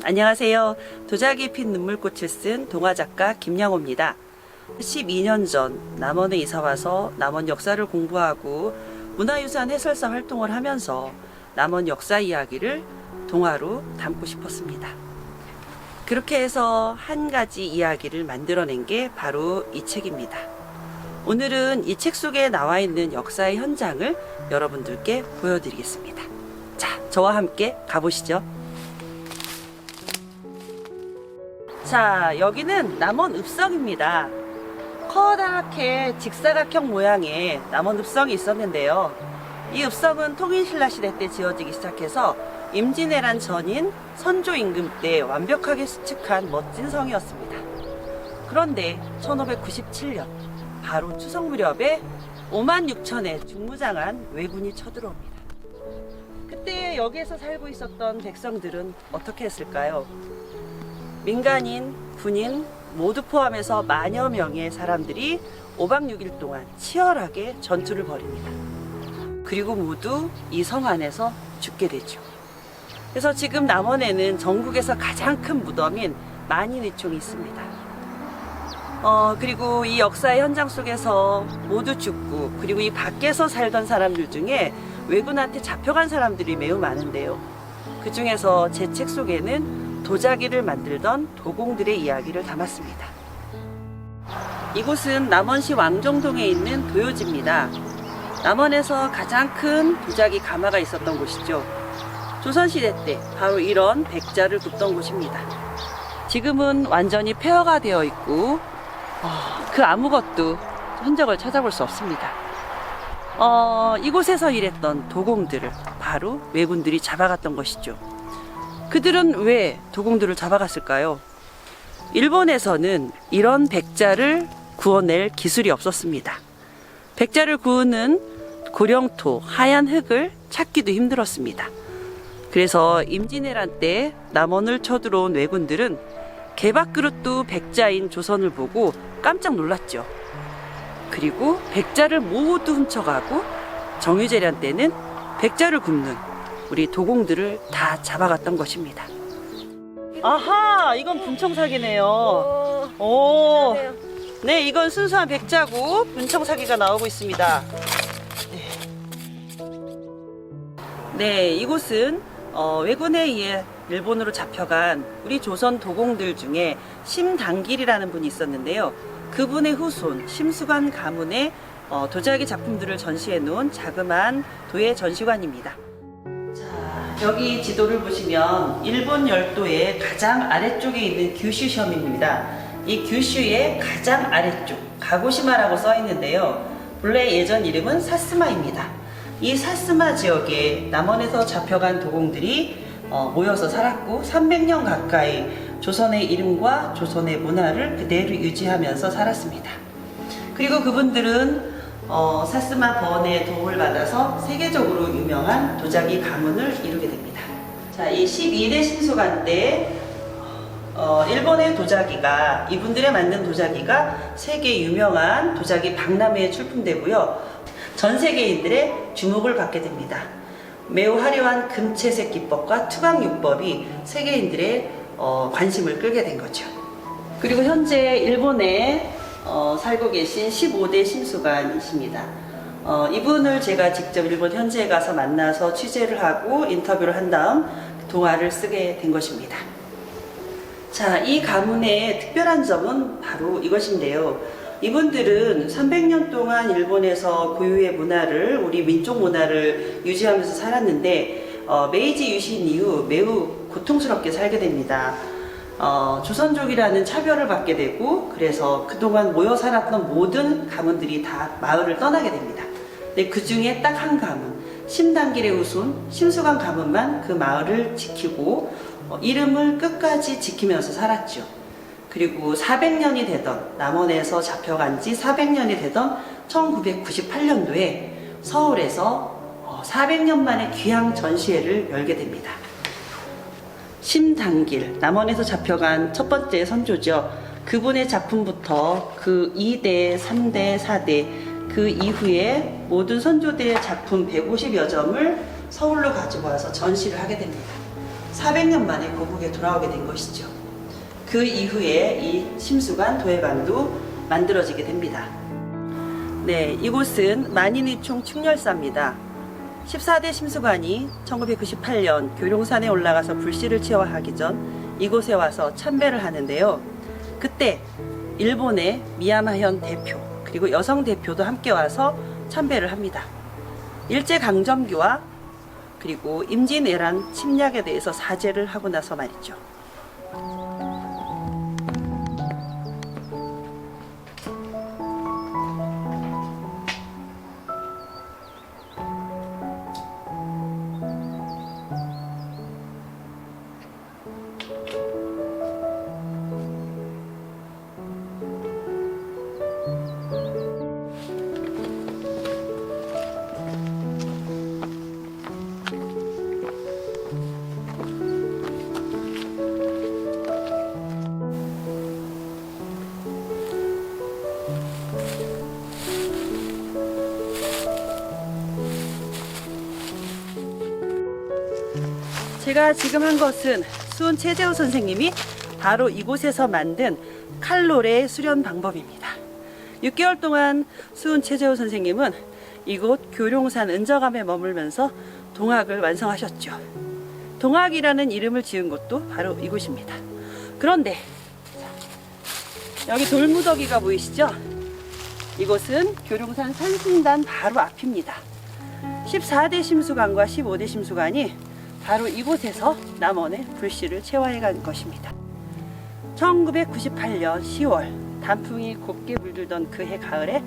안녕하세요. 도자기 핀 눈물꽃을 쓴 동화작가 김양호입니다. 12년 전 남원에 이사와서 남원 역사를 공부하고 문화유산 해설사 활동을 하면서 남원 역사 이야기를 동화로 담고 싶었습니다. 그렇게 해서 한 가지 이야기를 만들어낸 게 바로 이 책입니다. 오늘은 이 책 속에 나와 있는 역사의 현장을 여러분들께 보여드리겠습니다. 자, 저와 함께 가보시죠. 자, 여기는 남원 읍성입니다. 커다랗게 직사각형 모양의 남원 읍성이 있었는데요. 이 읍성은 통일신라 시대 때 지어지기 시작해서 임진왜란 전인 선조 임금 때 완벽하게 수축한 멋진 성이었습니다. 그런데 1597년 바로 추석 무렵에 56,000의 중무장한 왜군이 쳐들어옵니다. 그때 여기에서 살고 있었던 백성들은 어떻게 했을까요? 민간인, 군인 모두 포함해서 만여 명의 사람들이 5박 6일 동안 치열하게 전투를 벌입니다. 그리고 모두 이 성 안에서 죽게 되죠. 그래서 지금 남원에는 전국에서 가장 큰 무덤인 만인의총이 있습니다. 그리고 이 역사의 현장 속에서 모두 죽고, 그리고 이 밖에서 살던 사람들 중에 왜군한테 잡혀간 사람들이 매우 많은데요. 그 중에서 제 책 속에는 도자기를 만들던 도공들의 이야기를 담았습니다. 이곳은 남원시 왕정동에 있는 도요지입니다. 남원에서 가장 큰 도자기 가마가 있었던 곳이죠. 조선시대 때 바로 이런 백자를 굽던 곳입니다. 지금은 완전히 폐허가 되어 있고 그 아무것도 흔적을 찾아볼 수 없습니다. 이곳에서 일했던 도공들을 바로 왜군들이 잡아갔던 것이죠. 그들은 왜 도공들을 잡아갔을까요? 일본에서는 이런 백자를 구워낼 기술이 없었습니다. 백자를 구우는 고령토, 하얀 흙을 찾기도 힘들었습니다. 그래서 임진왜란 때 남원을 쳐들어온 왜군들은 개밥그릇도 백자인 조선을 보고 깜짝 놀랐죠. 그리고 백자를 모두 훔쳐가고 정유재란 때는 백자를 굽는 우리 도공들을 다 잡아갔던 것입니다. 아하, 이건 분청사기네요. 오, 네, 이건 순수한 백자고 분청사기가 나오고 있습니다. 네, 이곳은 왜군에 의해 일본으로 잡혀간 우리 조선 도공들 중에 심당길이라는 분이 있었는데요. 그분의 후손 심수관 가문의 도자기 작품들을 전시해 놓은 자그마한 도예 전시관입니다. 여기 지도를 보시면 일본 열도의 가장 아래쪽에 있는 규슈섬입니다. 이 규슈의 가장 아래쪽 가고시마라고 써 있는데요. 본래 예전 이름은 사스마입니다. 이 사스마 지역에 남원에서 잡혀간 도공들이 모여서 살았고 300년 가까이 조선의 이름과 조선의 문화를 그대로 유지하면서 살았습니다. 그리고 그분들은 사스마 번의 도움을 받아서 세계적으로 유명한 도자기 가문을 이루게 됩니다. 자, 이 12대 신수관 때 일본의 도자기가, 이분들의 만든 도자기가 세계 유명한 도자기 박람회에 출품되고요. 전 세계인들의 주목을 받게 됩니다. 매우 화려한 금채색 기법과 투광유법이 세계인들의 관심을 끌게 된 거죠. 그리고 현재 일본에 살고 계신 15대 신수관이십니다. 이분을 제가 직접 일본 현지에 가서 만나서 취재를 하고 인터뷰를 한 다음 동화를 쓰게 된 것입니다. 자, 이 가문의 특별한 점은 바로 이것인데요. 이분들은 300년 동안 일본에서 고유의 문화를, 우리 민족 문화를 유지하면서 살았는데 메이지 유신 이후 매우 고통스럽게 살게 됩니다. 조선족이라는 차별을 받게 되고, 그래서 그동안 모여 살았던 모든 가문들이 다 마을을 떠나게 됩니다. 근데 그 중에 딱 한 가문, 심당길의 후손 심수관 가문만 그 마을을 지키고 이름을 끝까지 지키면서 살았죠. 그리고 400년이 되던, 남원에서 잡혀간 지 400년이 되던 1998년도에 서울에서 400년 만에 귀향 전시회를 열게 됩니다. 심당길, 남원에서 잡혀간 첫 번째 선조죠. 그분의 작품부터 그 2대, 3대, 4대 그 이후에 모든 선조들의 작품 150여 점을 서울로 가지고 와서 전시를 하게 됩니다. 400년 만에 고국에 돌아오게 된 것이죠. 그 이후에 이 심수관 도회관도 만들어지게 됩니다. 네, 이곳은 만인의총 충렬사입니다. 14대 심수관이 1998년 교룡산에 올라가서 불씨를 체화하기 전 이곳에 와서 참배를 하는데요. 그때 일본의 미야마현 대표 그리고 여성 대표도 함께 와서 참배를 합니다. 일제강점기와 그리고 임진왜란 침략에 대해서 사죄를 하고 나서 말이죠. 제가 지금 한 것은 수은 최재우 선생님이 바로 이곳에서 만든 칼로레 수련 방법입니다. 6개월 동안 수은 최재우 선생님은 이곳 교룡산 은저감에 머물면서 동학을 완성하셨죠. 동학이라는 이름을 지은 곳도 바로 이곳입니다. 그런데 여기 돌무더기가 보이시죠? 이곳은 교룡산 산신단 바로 앞입니다. 14대 심수관과 15대 심수관이 바로 이곳에서 남원의 불씨를 체화해 간 것입니다. 1998년 10월 단풍이 곱게 물들던 그해 가을에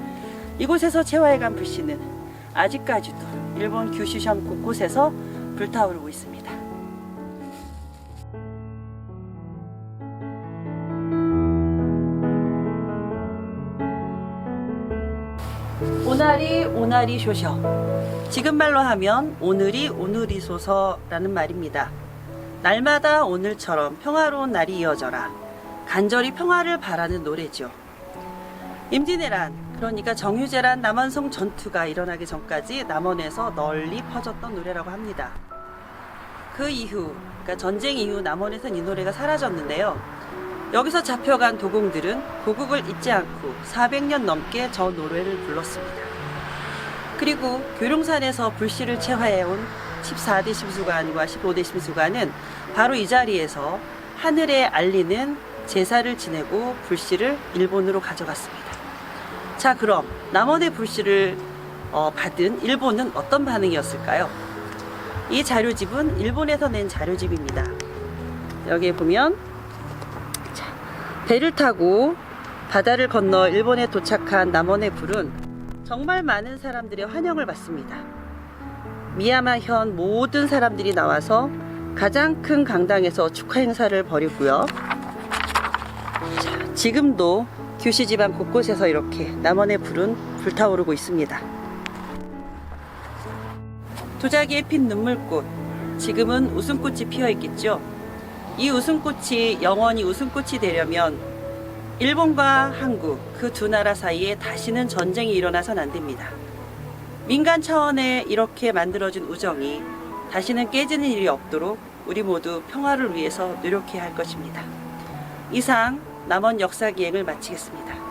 이곳에서 체화해 간 불씨는 아직까지도 일본 규슈현 곳곳에서 불타오르고 있습니다. 오나리 오나리 쇼셔, 지금 말로 하면 오늘이 오늘이소서라는 말입니다. 날마다 오늘처럼 평화로운 날이 이어져라. 간절히 평화를 바라는 노래죠. 임진왜란, 그러니까 정유재란 남한성 전투가 일어나기 전까지 남원에서 널리 퍼졌던 노래라고 합니다. 그 이후, 그러니까 전쟁 이후 남원에선 이 노래가 사라졌는데요. 여기서 잡혀간 도공들은 고국을 잊지 않고 400년 넘게 저 노래를 불렀습니다. 그리고 교룡산에서 불씨를 체화해온 14대 심수관과 15대 심수관은 바로 이 자리에서 하늘에 알리는 제사를 지내고 불씨를 일본으로 가져갔습니다. 자, 그럼 남원의 불씨를 받은 일본은 어떤 반응이었을까요? 이 자료집은 일본에서 낸 자료집입니다. 여기에 보면 배를 타고 바다를 건너 일본에 도착한 남원의 불은 정말 많은 사람들의 환영을 받습니다. 미야마현 모든 사람들이 나와서 가장 큰 강당에서 축하 행사를 벌이고요. 자, 지금도 규시 지방 곳곳에서 이렇게 남원의 불은 불타오르고 있습니다. 도자기에 핀 눈물꽃, 지금은 웃음꽃이 피어 있겠죠. 이 웃음꽃이 영원히 웃음꽃이 되려면 일본과 한국, 그 두 나라 사이에 다시는 전쟁이 일어나선 안 됩니다. 민간 차원에 이렇게 만들어진 우정이 다시는 깨지는 일이 없도록 우리 모두 평화를 위해서 노력해야 할 것입니다. 이상 남원 역사기행을 마치겠습니다.